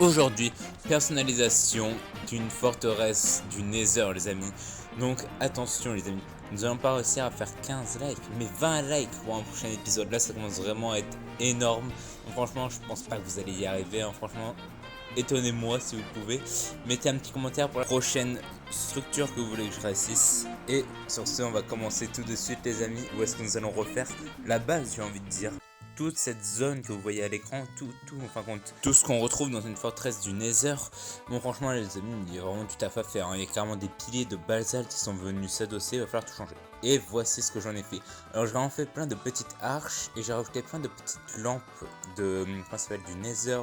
Aujourd'hui, personnalisation d'une forteresse du Nether, les amis. Donc attention les amis, nous allons pas réussir à faire 15 likes, mais 20 likes pour un prochain épisode. Là ça commence vraiment à être énorme. Donc, franchement je pense pas que vous allez y arriver, hein. Franchement étonnez-moi si vous pouvez. Mettez un petit commentaire pour la prochaine structure que vous voulez que je réussisse. Et sur ce on va commencer tout de suite les amis. Où est-ce que nous allons refaire la base, j'ai envie de dire. Toute cette zone que vous voyez à l'écran, enfin compte, tout ce qu'on retrouve dans une forteresse du Nether. Bon franchement les amis, il y a vraiment tout à fait à faire, hein. Il y a carrément des piliers de basalte qui sont venus s'adosser, il va falloir tout changer. Et voici ce que j'en ai fait. Alors j'ai vraiment fait plein de petites arches et j'ai rajouté plein de petites lampes de, comment ça s'appelle, du Nether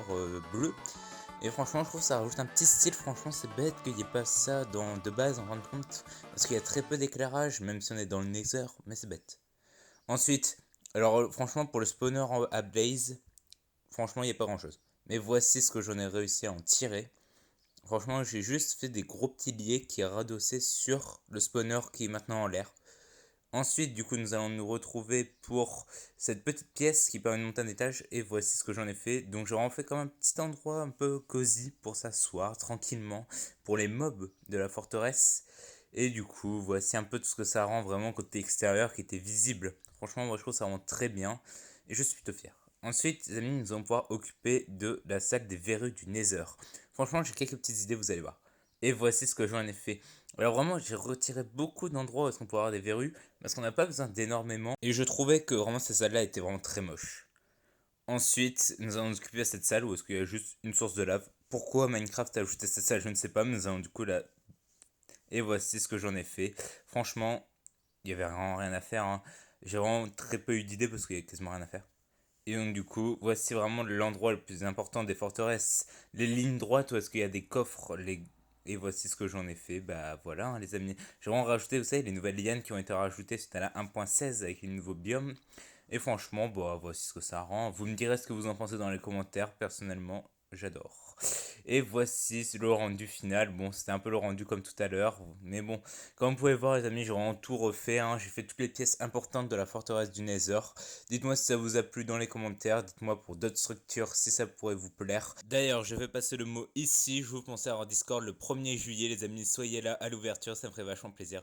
bleu. Et franchement je trouve que ça rajoute un petit style. Franchement c'est bête qu'il n'y ait pas ça de base en fin de compte, parce qu'il y a très peu d'éclairage même si on est dans le Nether, mais c'est bête. Ensuite, alors franchement pour le spawner à Blaze, franchement il n'y a pas grand chose. Mais voici ce que j'en ai réussi à en tirer. Franchement j'ai juste fait des gros petits liés qui est radossé sur le spawner qui est maintenant en l'air. Ensuite du coup nous allons nous retrouver pour cette petite pièce qui permet de monter un étage. Et voici ce que j'en ai fait. Donc j'ai vraiment fait comme un petit endroit un peu cosy pour s'asseoir tranquillement pour les mobs de la forteresse. Et du coup voici un peu tout ce que ça rend vraiment côté extérieur qui était visible. Franchement moi je trouve ça rend très bien et je suis plutôt fier. Ensuite les amis, nous allons pouvoir occuper de la salle des verrues du Nether. Franchement j'ai quelques petites idées, vous allez voir. Et voici ce que j'en ai fait. Alors vraiment j'ai retiré beaucoup d'endroits où est-ce qu'on peut avoir des verrues, parce qu'on n'a pas besoin d'énormément. Et je trouvais que vraiment ces salles là étaient vraiment très moches. Ensuite nous allons nous occuper de cette salle où est-ce qu'il y a juste une source de lave. Pourquoi Minecraft a ajouté cette salle je ne sais pas, mais nous allons du coup la... Et voici ce que j'en ai fait. Franchement il y avait vraiment rien à faire, hein. J'ai vraiment très peu eu d'idées parce qu'il y a quasiment rien à faire. Et donc du coup, voici vraiment l'endroit le plus important des forteresses. Les lignes droites où est-ce qu'il y a des coffres. Et voici ce que j'en ai fait. Bah voilà, hein, les amis. J'ai vraiment rajouté, vous savez, les nouvelles lianes qui ont été rajoutées suite à la 1.16 avec les nouveaux biomes. Et franchement, bah voici ce que ça rend. Vous me direz ce que vous en pensez dans les commentaires. Personnellement, j'adore. Et voici le rendu final. Bon, c'était un peu le rendu comme tout à l'heure. Mais bon, comme vous pouvez voir les amis, j'ai vraiment tout refait, hein. J'ai fait toutes les pièces importantes de la forteresse du Nether. Dites-moi si ça vous a plu dans les commentaires. Dites-moi pour d'autres structures si ça pourrait vous plaire. D'ailleurs, je vais passer le mot ici. Je vous conseille en Discord le 1er juillet les amis. Soyez là à l'ouverture, ça me ferait vachement plaisir.